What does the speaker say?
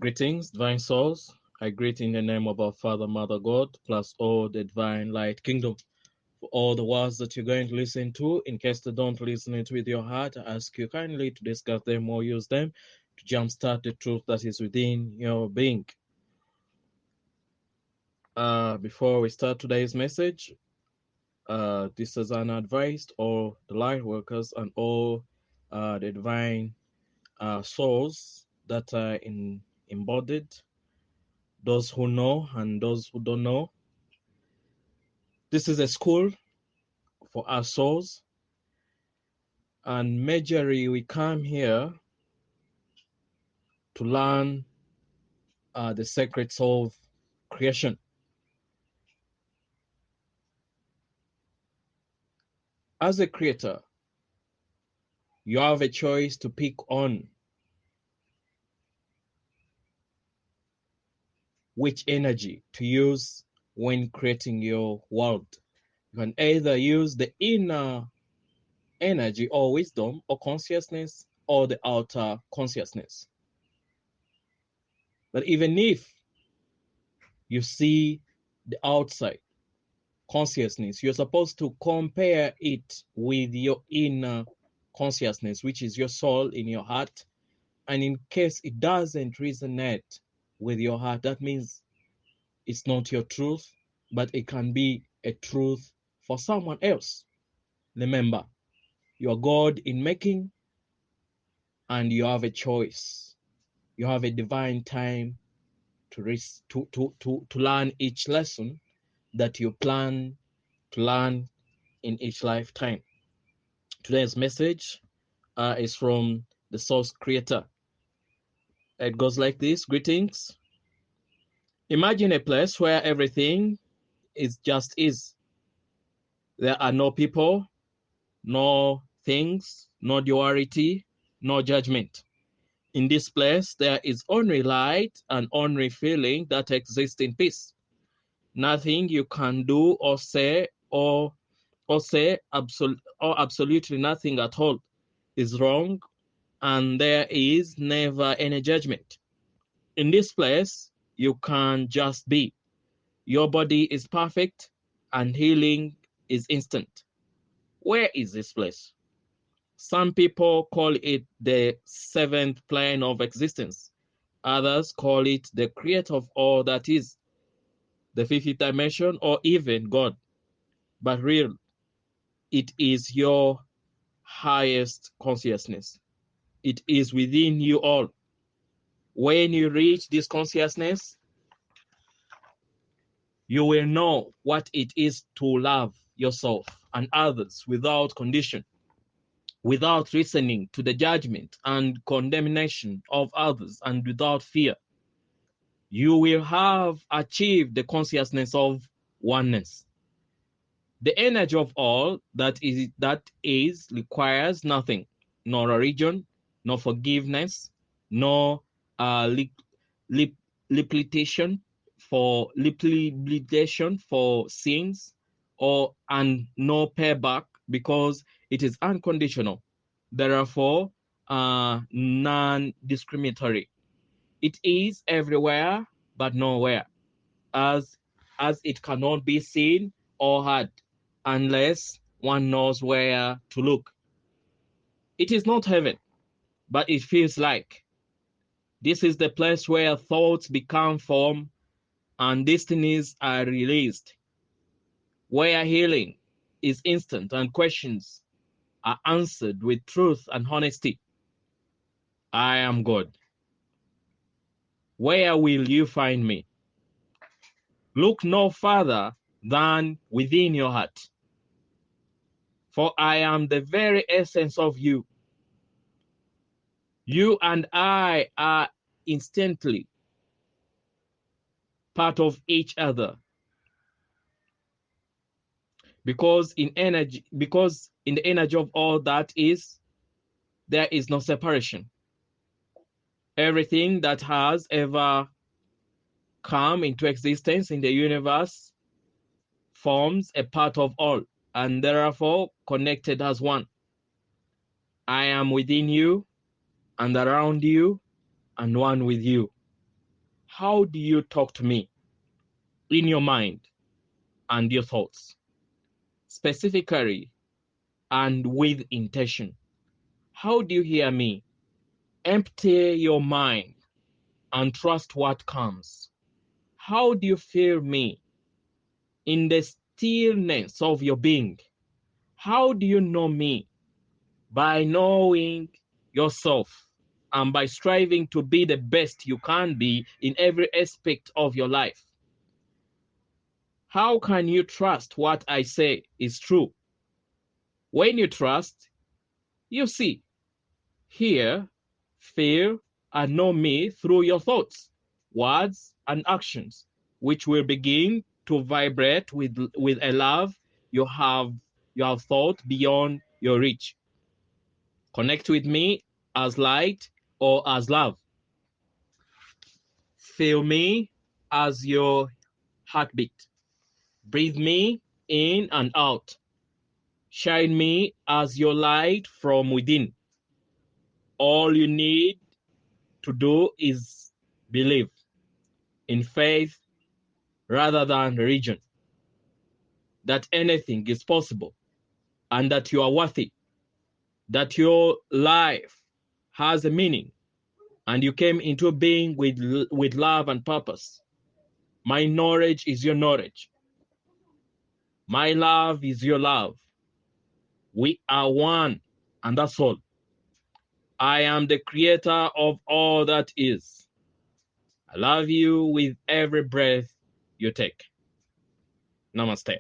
Greetings, divine souls. I greet in the name of our Father, Mother God, plus all the divine light kingdom. For all the words that you're going to listen to, in case they don't listen it with your heart, I ask you kindly to discuss them or use them to jumpstart the truth that is within your being. Before we start today's message, this is an advice to all the light workers and all the divine souls that are embodied, those who know and those who don't know. This is a school for our souls, and majorly we come here to learn the secrets of creation. As a creator, you have a choice to pick on which energy to use when creating your world. You can either use the inner energy or wisdom or consciousness or the outer consciousness. But even if you see the outside consciousness, you're supposed to compare it with your inner consciousness, which is your soul in your heart. And in case it doesn't resonate with your heart, that means it's not your truth, but it can be a truth for someone else. Remember, you're God in making, and you have a choice. You have a divine time to learn each lesson that you plan to learn in each lifetime. Today's message is from the Source Creator. It goes like this. Greetings. Imagine a place where everything is just is. There are no people, no things, no duality, no judgment. In this place, there is only light and only feeling that exists in peace. Nothing you can do or say absolutely nothing at all is wrong, and there is never any judgment. In this place, you can just be. Your body is perfect and healing is instant. Where is this place? Some people call it the seventh plane of existence. Others call it the creator of all that is, the fifth dimension, or even God. But real, it is your highest consciousness. It is within you all. When you reach this consciousness, you will know what it is to love yourself and others without condition, without listening to the judgment and condemnation of others, and without fear. You will have achieved the consciousness of oneness. The energy of all that is requires nothing, no religion, no forgiveness, no limitation for sins, and no payback, because it is unconditional, therefore non-discriminatory. It is everywhere but nowhere, as it cannot be seen or heard unless one knows where to look. It is not heaven, but it feels like. This is the place where thoughts become form and destinies are released, where healing is instant and questions are answered with truth and honesty. I am God. Where will you find me? Look no further than within your heart, for I am the very essence of you. You and I are instantly part of each other, because in the energy of all that is, there is no separation. Everything that has ever come into existence in the universe forms a part of all, and therefore connected as one. I am within you and around you and one with you. How do you talk to me in your mind and your thoughts, specifically and with intention? How do you hear me? Empty your mind and trust what comes. How do you feel me in the stillness of your being? How do you know me? By knowing yourself and by striving to be the best you can be in every aspect of your life. How can you trust what I say is true? When you trust, you see, hear, feel, and know me through your thoughts, words, and actions, which will begin to vibrate with a love you have thought beyond your reach. Connect with me as light or as love. Feel me as your heartbeat. Breathe me in and out. Shine me as your light from within. All you need to do is believe in faith rather than religion, that anything is possible and that you are worthy, that your life has a meaning and you came into being with love and purpose. My knowledge is your knowledge. My love is your love. We are one, and that's all. I am the creator of all that is. I love you with every breath you take. Namaste.